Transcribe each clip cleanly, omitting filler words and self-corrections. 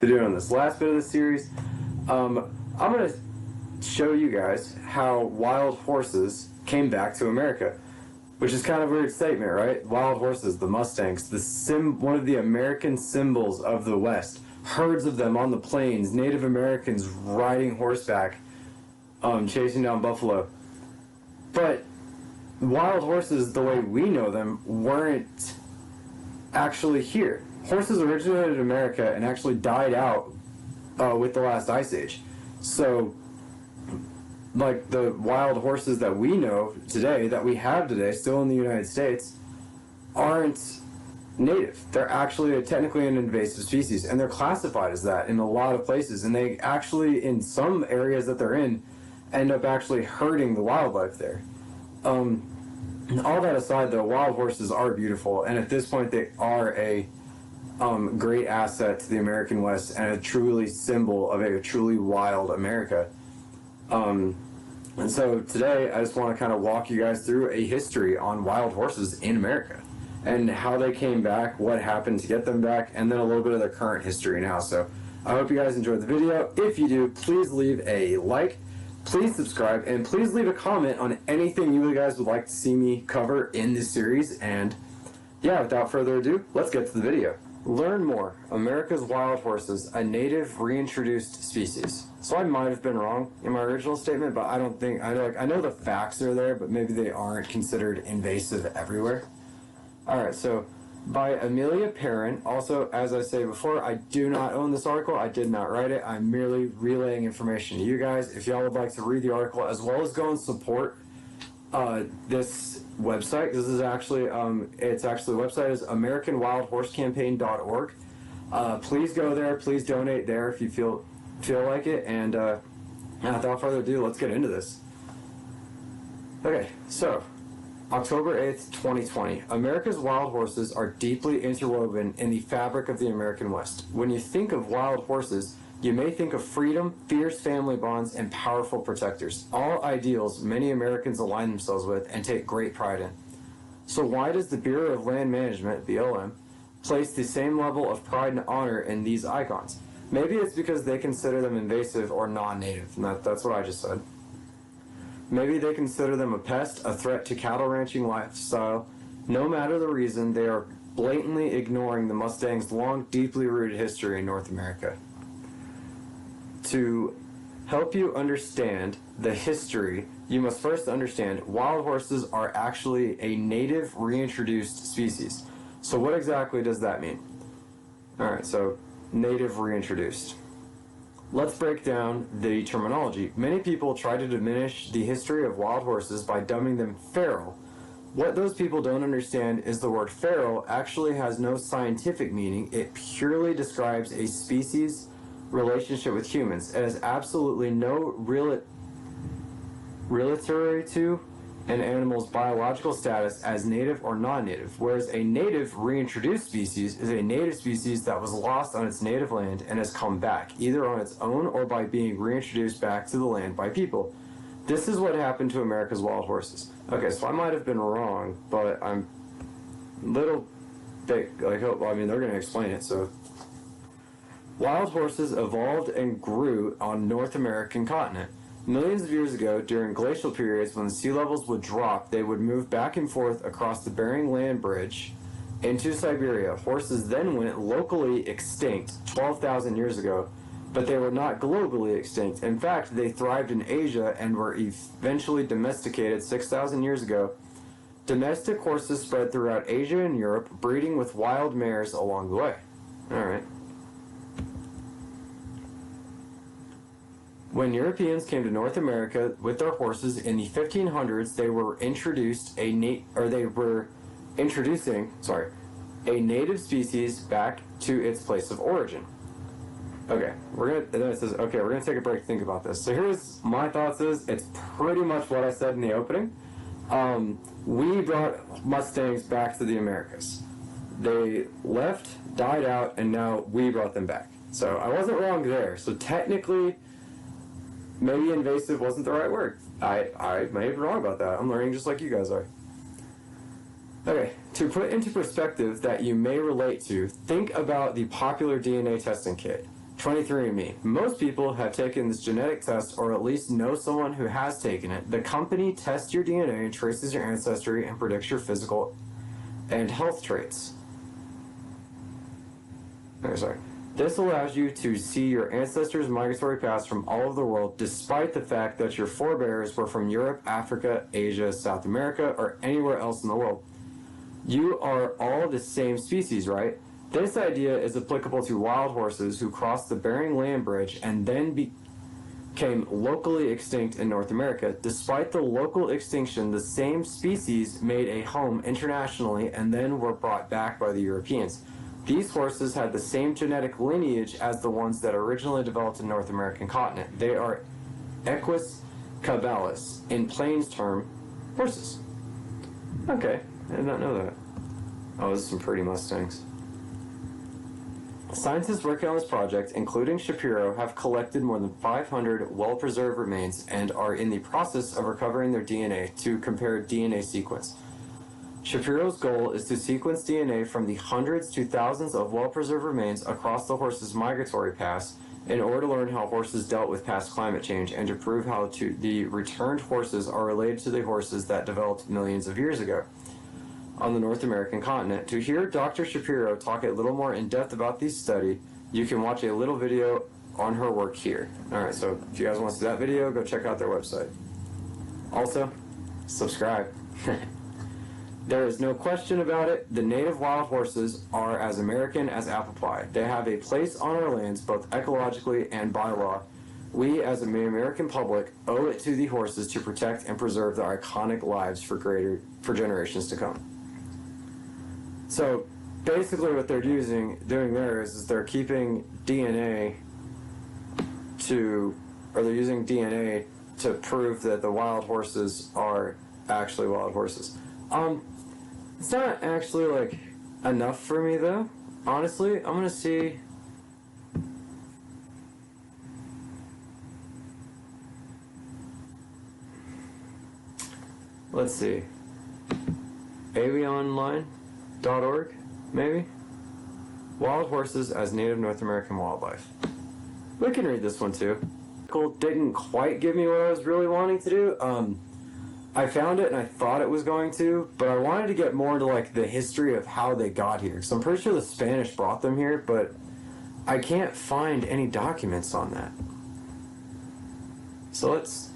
Doing on this last bit of the series, I'm going to show you guys how wild horses came back to America, which is kind of a weird statement, right? Wild horses, the Mustangs, one of the American symbols of the West. Herds of them on the plains, Native Americans riding horseback, chasing down buffalo. But wild horses, the way we know them, weren't actually here. Horses originated in America and actually died out with the last ice age. So, like the wild horses that we know today, that we have today, still in the United States, aren't native. They're actually technically an invasive species, and they're classified as that in a lot of places. And they actually, in some areas that they're in, end up actually hurting the wildlife there. All that aside, though, wild horses are beautiful, and at this point, they are a great asset to the American West and a truly symbol of a truly wild America. And so today I just want to kind of walk you guys through a history on wild horses in America and how they came back, what happened to get them back, and then a little bit of their current history now. So I hope you guys enjoyed the video. If you do, please leave a like, please subscribe, and please leave a comment on anything you guys would like to see me cover in this series. And yeah, without further ado, let's get to the video. Learn more. America's wild horses, a native reintroduced species. So I might have been wrong in my original statement, but I don't think I know the facts are there, but maybe they aren't considered invasive everywhere. All right, so by Amelia Perrin. Also, as I say before, I do not own this article. I did not write it. I'm merely relaying information to you guys. If y'all would like to read the article as well as go and support this website, this is actually the website is AmericanWildHorseCampaign.org. Please go there, please donate there if you feel like it, and without further ado, let's get into this. Okay, so October 8th, 2020. America's wild horses are deeply interwoven in the fabric of the American West. When you think of wild horses, you may think of freedom, fierce family bonds, and powerful protectors, all ideals many Americans align themselves with and take great pride in. So why does the Bureau of Land Management, BLM, place the same level of pride and honor in these icons? Maybe it's because they consider them invasive or non-native, and that's what I just said. Maybe they consider them a pest, a threat to cattle ranching lifestyle. No matter the reason, they are blatantly ignoring the Mustang's long, deeply rooted history in North America. To help you understand the history, you must first understand wild horses are actually a native reintroduced species. So what exactly does that mean? Alright, so native reintroduced. Let's break down the terminology. Many people try to diminish the history of wild horses by dubbing them feral. What those people don't understand is the word feral actually has no scientific meaning. It purely describes a species' relationship with humans. It has absolutely no relatory to an animal's biological status as native or non-native, whereas a native reintroduced species is a native species that was lost on its native land and has come back, either on its own or by being reintroduced back to the land by people. This is what happened to America's wild horses. Okay, so I might have been wrong, but I'm a little bit, I mean, they're going to explain it, so. Wild horses evolved and grew on North American continent. Millions of years ago, during glacial periods when the sea levels would drop, they would move back and forth across the Bering Land Bridge into Siberia. Horses then went locally extinct 12,000 years ago, but they were not globally extinct. In fact, they thrived in Asia and were eventually domesticated 6,000 years ago. Domestic horses spread throughout Asia and Europe, breeding with wild mares along the way. All right. When Europeans came to North America with their horses in the 1500s, they were introducing a native species back to its place of origin. Okay, we're gonna take a break to think about this. So here's my thoughts. It's pretty much what I said in the opening. We brought Mustangs back to the Americas. They left, died out, and now we brought them back. So I wasn't wrong there. So technically, maybe invasive wasn't the right word. I may have been wrong about that. I'm learning just like you guys are. Okay, to put into perspective that you may relate to, think about the popular DNA testing kit. 23andMe. Most people have taken this genetic test or at least know someone who has taken it. The company tests your DNA and traces your ancestry and predicts your physical and health traits. Okay, sorry. This allows you to see your ancestors' migratory paths from all over the world, despite the fact that your forebears were from Europe, Africa, Asia, South America, or anywhere else in the world. You are all the same species, right? This idea is applicable to wild horses who crossed the Bering Land Bridge and then became locally extinct in North America. Despite the local extinction, the same species made a home internationally and then were brought back by the Europeans. These horses had the same genetic lineage as the ones that originally developed in North American continent. They are Equus caballus, in Plains term, horses. Okay, I did not know that. Oh, those are some pretty Mustangs. Scientists working on this project, including Shapiro, have collected more than 500 well-preserved remains and are in the process of recovering their DNA to compare DNA sequence. Shapiro's goal is to sequence DNA from the hundreds to thousands of well-preserved remains across the horses' migratory paths in order to learn how horses dealt with past climate change and to prove how the returned horses are related to the horses that developed millions of years ago on the North American continent. To hear Dr. Shapiro talk a little more in depth about this study, you can watch a little video on her work here. Alright, so if you guys want to see that video, go check out their website. Also, subscribe. There is no question about it, the native wild horses are as American as apple pie. They have a place on our lands, both ecologically and by law. We, as the American public, owe it to the horses to protect and preserve their iconic lives for generations to come. So, basically what they're doing there is they're keeping DNA they're using DNA to prove that the wild horses are actually wild horses. It's not actually, like, enough for me, though. Honestly, I'm gonna see... Let's see. avionline.org, maybe? Wild horses as native North American wildlife. We can read this one, too. Didn't quite give me what I was really wanting to do. I found it and I thought it was going to, but I wanted to get more into like the history of how they got here. So I'm pretty sure the Spanish brought them here, but I can't find any documents on that. So let's...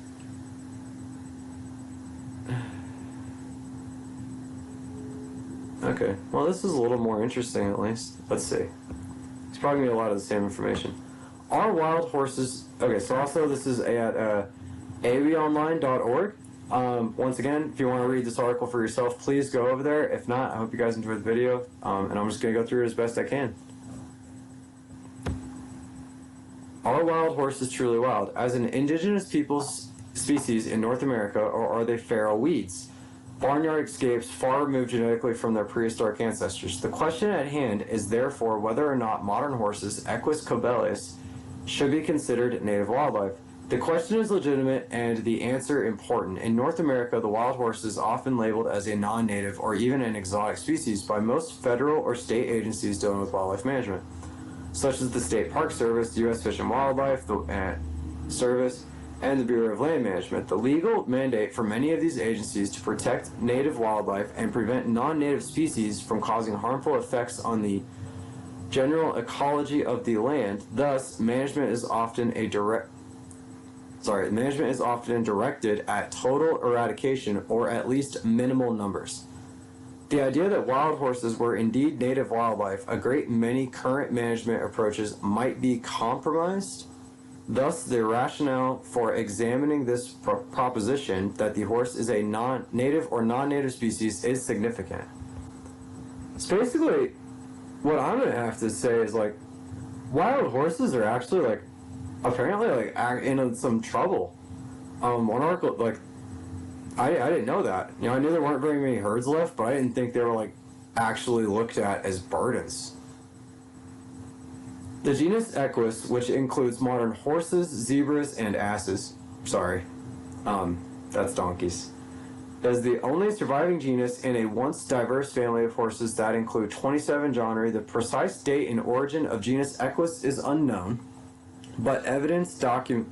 Okay, well this is a little more interesting at least. Let's see. It's probably going to be a lot of the same information. Are wild horses... Okay, so also this is at avionline.org. Once again, if you want to read this article for yourself, please go over there. If not, I hope you guys enjoyed the video, and I'm just going to go through it as best I can. Are wild horses truly wild? As an indigenous species in North America, or are they feral weeds? Barnyard escapes far removed genetically from their prehistoric ancestors. The question at hand is therefore whether or not modern horses, Equus caballus, should be considered native wildlife. The question is legitimate and the answer important. In North America, the wild horse is often labeled as a non-native or even an exotic species by most federal or state agencies dealing with wildlife management, such as the State Park Service, U.S. Fish and Wildlife Service, and the Bureau of Land Management. The legal mandate for many of these agencies to protect native wildlife and prevent non-native species from causing harmful effects on the general ecology of the land. Thus, management is often directed at total eradication or at least minimal numbers. The idea that wild horses were indeed native wildlife, a great many current management approaches might be compromised. Thus, the rationale for examining this proposition that the horse is a non-native or non-native species is significant. So basically, what I'm going to have to say is, like, wild horses are actually, like, apparently, like, in some trouble. One article, like, I didn't know that. You know, I knew there weren't very many herds left, but I didn't think they were, like, actually looked at as burdens. The genus Equus, which includes modern horses, zebras, and asses, that's donkeys, is the only surviving genus in a once diverse family of horses that include 27 genera. The precise date and origin of genus Equus is unknown. but evidence documents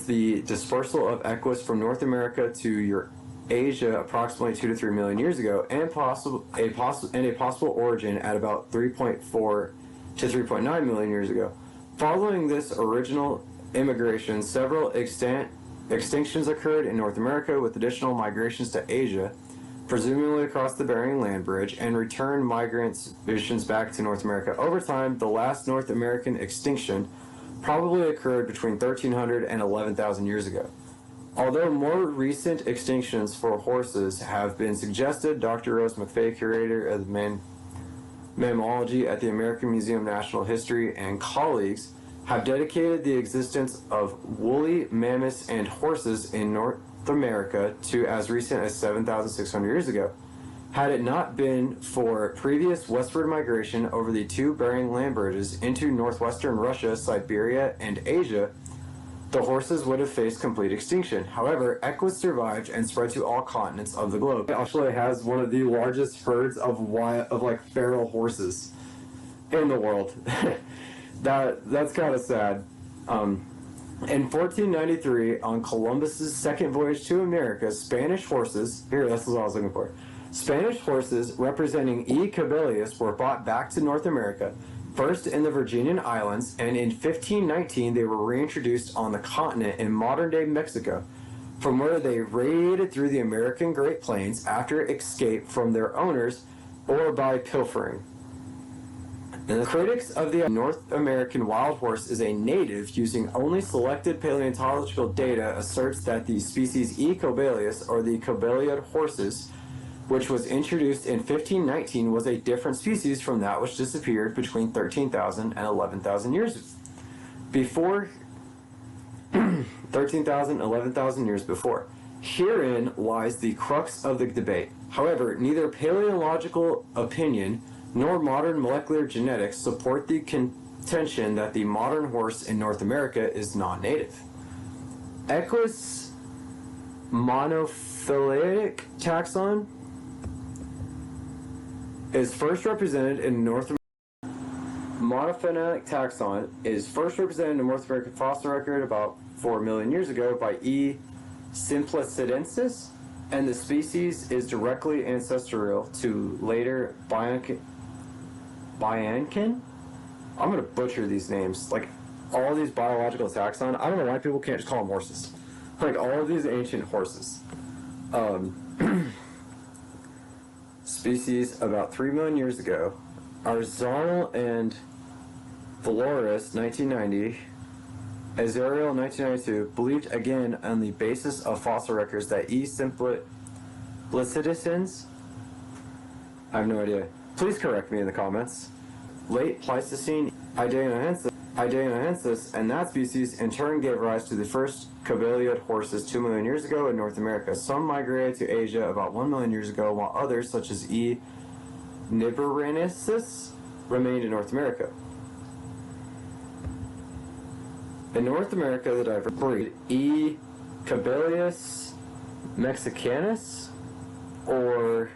the dispersal of equus from North America to Asia approximately 2 to 3 million years ago, and a possible origin at about 3.4 to 3.9 million years ago. Following this original immigration, several extinctions occurred in North America, with additional migrations to Asia, presumably across the Bering Land Bridge, and return migrations back to North America. Over time, the last North American extinction probably occurred between 1300 and 11,000 years ago. Although more recent extinctions for horses have been suggested, Dr. Rose McFay, curator of mammalogy at the American Museum of Natural History, and colleagues have dedicated the existence of woolly mammoths and horses in North America to as recent as 7,600 years ago. Had it not been for previous westward migration over the two Bering Land Bridges into northwestern Russia, Siberia, and Asia, the horses would have faced complete extinction. However, equus survived and spread to all continents of the globe. It actually has one of the largest herds of feral horses in the world. That's kind of sad. In 1493, on Columbus's second voyage to America, Spanish horses, that's what I was looking for. Spanish horses representing E. cabellius were brought back to North America, first in the Virginian Islands, and in 1519 they were reintroduced on the continent in modern-day Mexico, from where they radiated through the American Great Plains after escape from their owners or by pilfering. The critics of the North American wild horse is a native using only selected paleontological data asserts that the species E. cabellius, or the Cabelliad horses, which was introduced in 1519, was a different species from that which disappeared between 13,000 and 11,000 years before. 13,000, 11,000 years before. Herein lies the crux of the debate. However, neither paleological opinion nor modern molecular genetics support the contention that the modern horse in North America is non-native. Equus monophyletic taxon is first represented in North America. Monophyletic taxon is first represented in the North American fossil record about 4 million years ago by E. simplicidensis, and the species is directly ancestral to later Biancan. I'm going to butcher these names. Like, all these biological taxon, I don't know why people can't just call them horses. Like, all of these ancient horses. Species about 3 million years ago. Arzarnal and Valoris, 1990. Azariel, 1992, believed again on the basis of fossil records that E. simplicidensis, I have no idea. Please correct me in the comments. Late Pleistocene Idahoensis, and that species in turn gave rise to the first Cabelliad horses 2 million years ago in North America. Some migrated to Asia about 1 million years ago, while others, such as E. nibirensis, remained in North America. In North America, the diverse breed E. cabellius mexicanus, or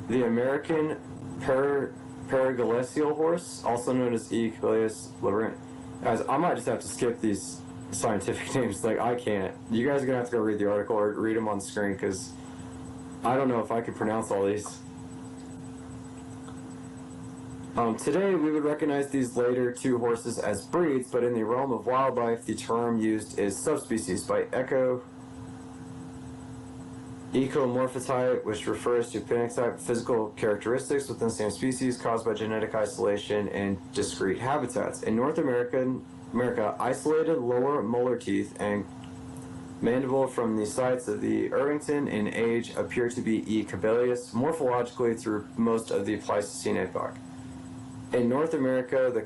the American periglacial horse, also known as E. cabellius liberant. Guys, I might just have to skip these scientific names. Like, I can't. You guys are going to have to go read the article or read them on the screen, because I don't know if I can pronounce all these. Today, we would recognize these later two horses as breeds, but in the realm of wildlife, the term used is subspecies by ecomorphotype, which refers to phenotype physical characteristics within the same species caused by genetic isolation in discrete habitats. In North America, isolated lower molar teeth and mandible from the sites of the Irvington in age appear to be E. cabellius morphologically through most of the Pleistocene epoch. In North America,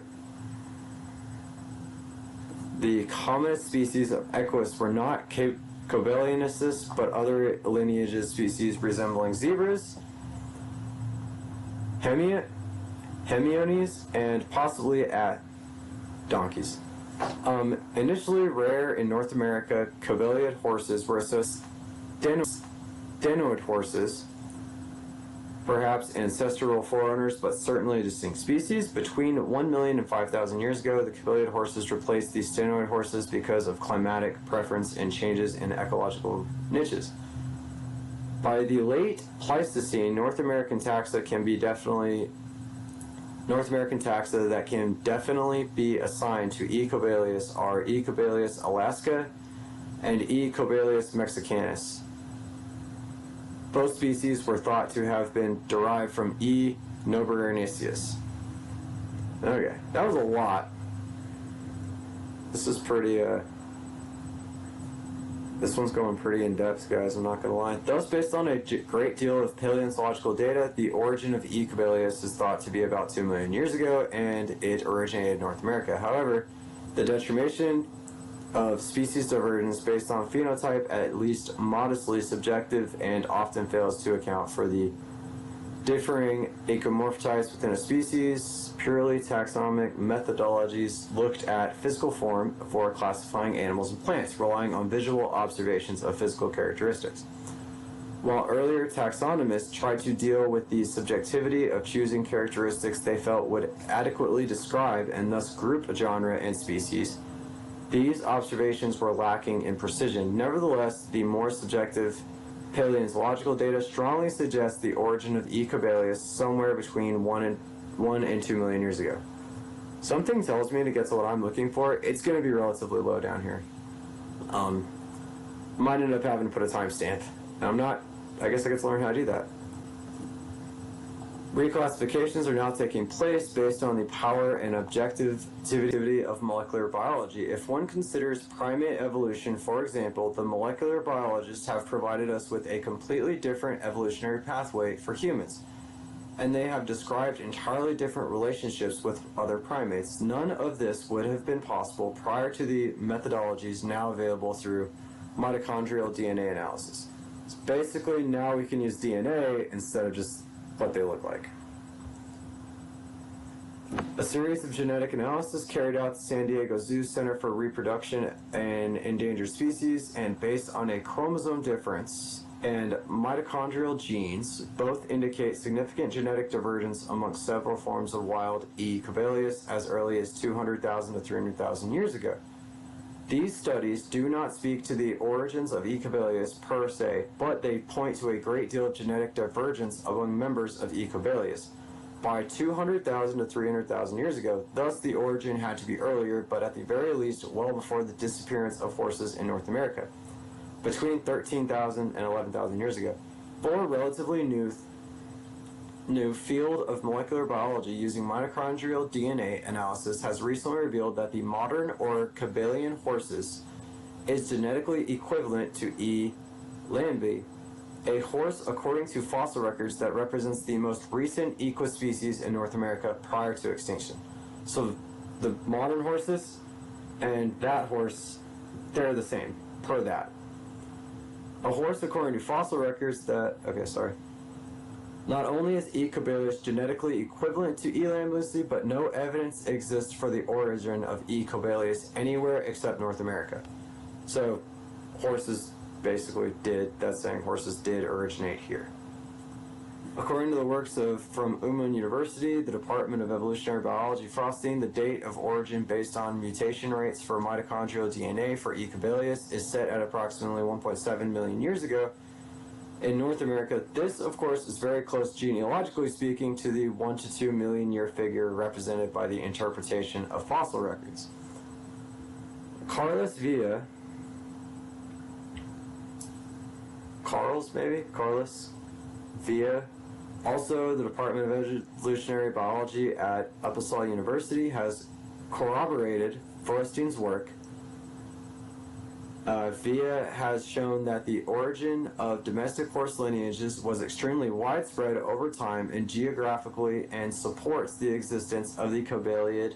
the commonest species of equus were not Cabelliensis, but other lineages species resembling zebras, hemiones, and possibly donkeys. Initially rare in North America, Cabelliad horses were associated with stenoid horses, perhaps ancestral forerunners, but certainly a distinct species. Between 1 million and 5,000 years ago, the cabellated horses replaced the stenoid horses because of climatic preference and changes in ecological niches. By the late Pleistocene, North American taxa that can definitely be assigned to E. cobalius are E. cobalius alaska and E. cobalius mexicanus. Both species were thought to have been derived from E. noberniensis. Okay, that was a lot. This is pretty, this one's going pretty in-depth, guys, I'm not going to lie. Thus, based on a great deal of paleontological data, the origin of E. cobalius is thought to be about 2 million years ago, and it originated in North America. However, the determination of species divergence based on phenotype at least modestly subjective and often fails to account for the differing ecomorph types within a species. Purely taxonomic methodologies looked at physical form for classifying animals and plants, relying on visual observations of physical characteristics. While earlier taxonomists tried to deal with the subjectivity of choosing characteristics they felt would adequately describe and thus group a genre and species, these observations were lacking in precision. Nevertheless, the more subjective paleontological data strongly suggests the origin of E. cobalius somewhere between 1 and 2 million years ago. Something tells me to get to what I'm looking for, it's going to be relatively low down here. Might end up having to put a timestamp. I guess I get to learn how to do that. Reclassifications are now taking place based on the power and objectivity of molecular biology. If one considers primate evolution, for example, the molecular biologists have provided us with a completely different evolutionary pathway for humans, and they have described entirely different relationships with other primates. None of this would have been possible prior to the methodologies now available through mitochondrial DNA analysis. So basically, now we can use DNA instead of just what they look like. A series of genetic analysis carried out at the San Diego Zoo Center for Reproduction and Endangered Species, and based on a chromosome difference and mitochondrial genes, both indicate significant genetic divergence amongst several forms of wild E. cobalius as early as 200,000 to 300,000 years ago. These studies do not speak to the origins of E. cobalius per se, but they point to a great deal of genetic divergence among members of E. cobalius by 200,000 to 300,000 years ago. Thus, the origin had to be earlier, but at the very least, well before the disappearance of horses in North America, between 13,000 and 11,000 years ago. For a relatively new field of molecular biology using mitochondrial DNA analysis has recently revealed that the modern or Cabellian horses is genetically equivalent to E. lambi, a horse according to fossil records that represents the most recent equispecies in North America prior to extinction. So the modern horses and that horse, they're the same per that. A horse according to fossil records that, not only is E. cobalius genetically equivalent to E. lambi, but no evidence exists for the origin of E. cobalius anywhere except North America. So, horses that's saying horses did originate here. According to the works from Uman University, the Department of Evolutionary Biology, Frosting, the date of origin based on mutation rates for mitochondrial DNA for E. cobalius is set at approximately 1.7 million years ago. In North America, this, of course, is very close, genealogically speaking, to the 1 to 2 million year figure represented by the interpretation of fossil records. Carlos Villa, also the Department of Evolutionary Biology at Uppsala University, has corroborated Frostein's work. Villa has shown that the origin of domestic horse lineages was extremely widespread over time and geographically, and supports the existence of the Cabelliid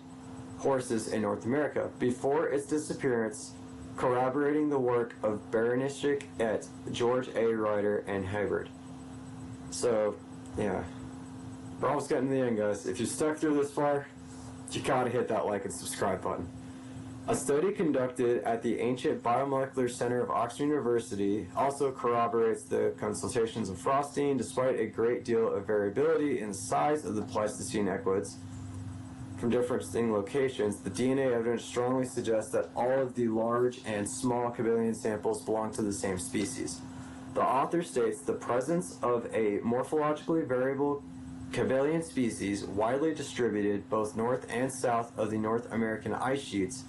horses in North America before its disappearance, corroborating the work of Berenishik et George A. Ryder and Hayward. So, yeah, we're almost getting to the end, guys. If you're stuck through this far, you gotta hit that like and subscribe button. A study conducted at the Ancient Biomolecular Center of Oxford University also corroborates the consultations of Frostein. Despite a great deal of variability in the size of the Pleistocene equids from different locations, the DNA evidence strongly suggests that all of the large and small Kabylian samples belong to the same species. The author states the presence of a morphologically variable Kabylian species widely distributed both north and south of the North American ice sheets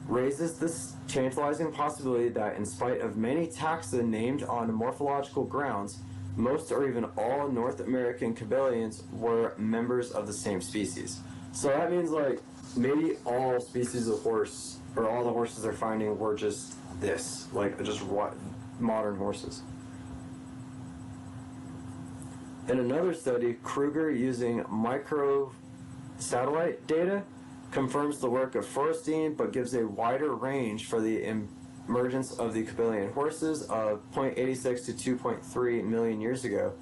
raises this tantalizing possibility that in spite of many taxa named on morphological grounds, most or even all North American Kabylians were members of the same species. So that means like maybe all species of horse, or all the horses they're finding were just this, like just modern horses. In another study, Kruger, using microsatellite data, confirms the work of Frostein, but gives a wider range for the emergence of the Kabylian horses of 0.86 to 2.3 million years ago.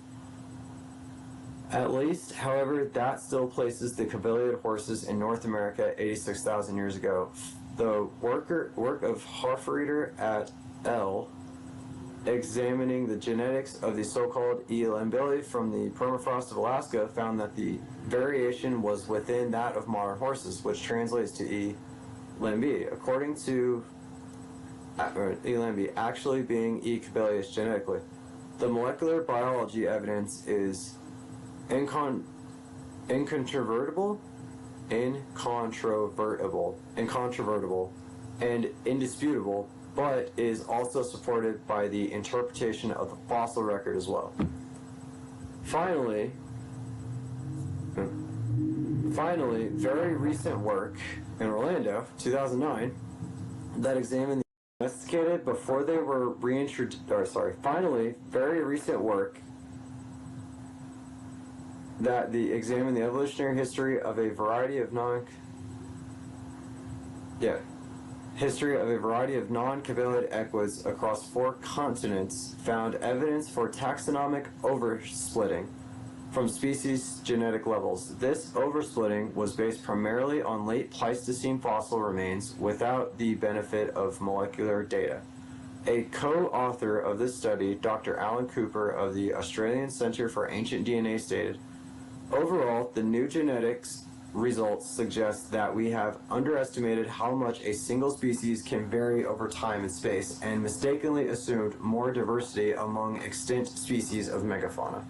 At least, however, that still places the Kabylian horses in North America 86,000 years ago. The work of Hofreiter et al., examining the genetics of the so-called E. lambili from the permafrost of Alaska, found that the variation was within that of modern horses, which translates to E. lambii, according to E. lambii actually being E. kabilius genetically. The molecular biology evidence is incontrovertible, and indisputable, but is also supported by the interpretation of the fossil record as well. Finally, very recent work in Orlando, 2009, that examined the domesticated before they were reintroduced, finally, very recent work that examined the evolutionary history of a variety of non-Kabylid equids across 4 continents found evidence for taxonomic oversplitting from species genetic levels. This oversplitting was based primarily on late Pleistocene fossil remains without the benefit of molecular data. A co-author of this study, Dr. Alan Cooper of the Australian Centre for Ancient DNA, stated, "Overall, the new genetics results suggest that we have underestimated how much a single species can vary over time and space, and mistakenly assumed more diversity among extant species of megafauna."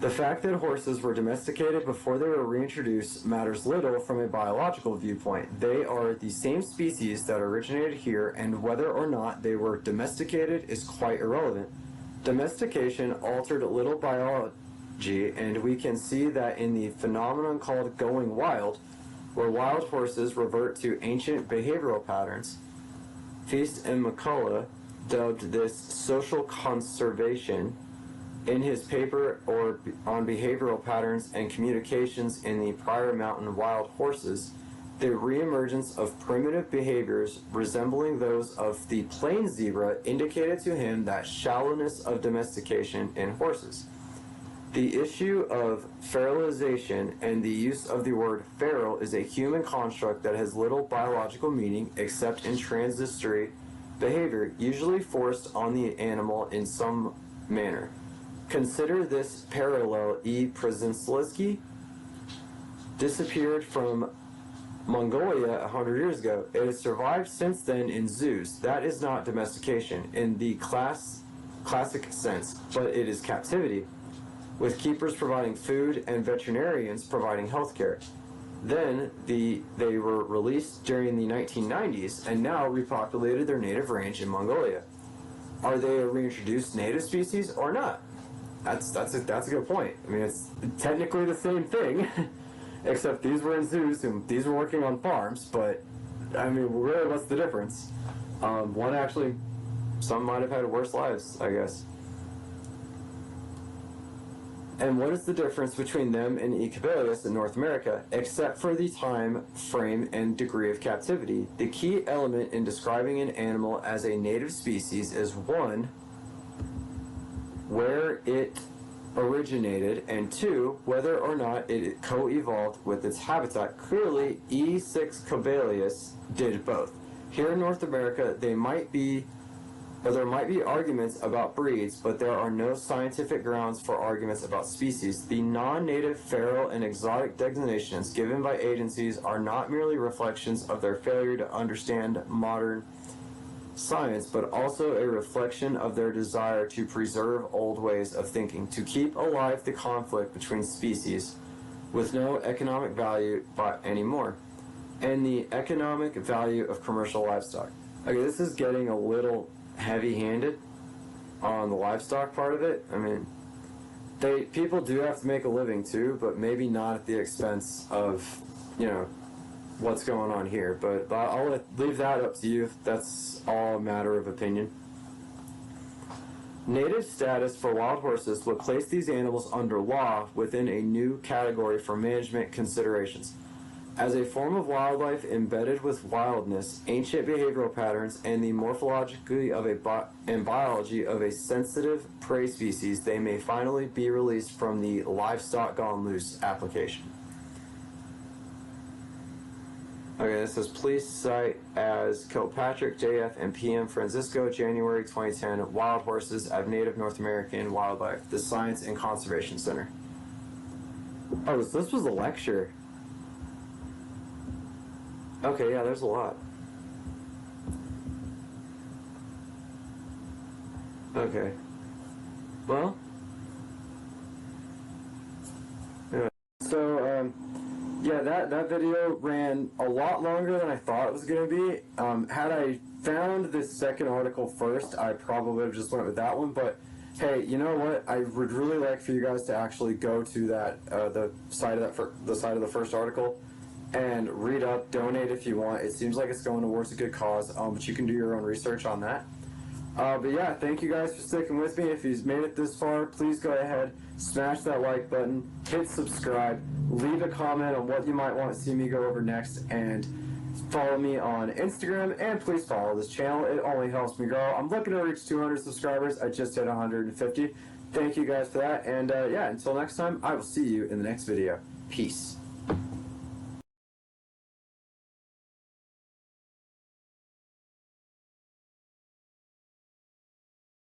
The fact that horses were domesticated before they were reintroduced matters little from a biological viewpoint. They are the same species that originated here, and whether or not they were domesticated is quite irrelevant. Domestication altered little biology, and we can see that in the phenomenon called going wild, where wild horses revert to ancient behavioral patterns. Feast and McCullough dubbed this social conservation in his paper on behavioral patterns and communications in the Prior Mountain Wild Horses. The reemergence of primitive behaviors resembling those of the plain zebra indicated to him that shallowness of domestication in horses. The issue of feralization and the use of the word feral is a human construct that has little biological meaning except in transitory behavior, usually forced on the animal in some manner. Consider this parallel. E. Przynski disappeared from Mongolia 100 years ago. It has survived since then in zoos. That is not domestication in the classic sense, but it is captivity, with keepers providing food and veterinarians providing health care. Then they were released during the 1990s and now repopulated their native range in Mongolia. Are they a reintroduced native species or not? That's a good point. I mean, it's technically the same thing, except these were in zoos and these were working on farms, but I mean, really, what's the difference? One actually, some might have had worse lives, I guess. And what is the difference between them and E. kabilius in North America, except for the time frame and degree of captivity? The key element in describing an animal as a native species is one, where it originated, and 2, whether or not it co-evolved with its habitat. Clearly, E6 cobalius did both. Here in North America, there might be arguments about breeds, but there are no scientific grounds for arguments about species. The non-native, feral, and exotic designations given by agencies are not merely reflections of their failure to understand modern science, but also a reflection of their desire to preserve old ways of thinking, to keep alive the conflict between species with no economic value anymore, and the economic value of commercial livestock. Okay, this is getting a little heavy-handed on the livestock part of it. I mean, people do have to make a living too, but maybe not at the expense of, what's going on here. But I'll leave that up to you. That's all a matter of opinion. Native status for wild horses would place these animals under law within a new category for management considerations. As a form of wildlife embedded with wildness, ancient behavioral patterns, and the morphology and biology of a sensitive prey species, they may finally be released from the livestock gone loose application. Okay, this says, please cite as Kilpatrick, JF, and PM Francisco, January 2010, Wild Horses of Native North American Wildlife, the Science and Conservation Center. Oh, so this was a lecture. Okay, yeah, there's a lot. Okay. Well. Yeah. So, yeah, that video ran a lot longer than I thought it was going to be. Had I found this second article first, I probably would have just went with that one. But hey, you know what? I would really like for you guys to actually go to that the side of the first article and read up, donate if you want. It seems like it's going towards a good cause, but you can do your own research on that. But yeah, thank you guys for sticking with me. If you've made it this far, please go ahead, smash that like button, hit subscribe, leave a comment on what you might want to see me go over next, and follow me on Instagram, and please follow this channel. It only helps me grow. I'm looking to reach 200 subscribers. I just hit 150. Thank you guys for that, and yeah, until next time, I will see you in the next video. Peace.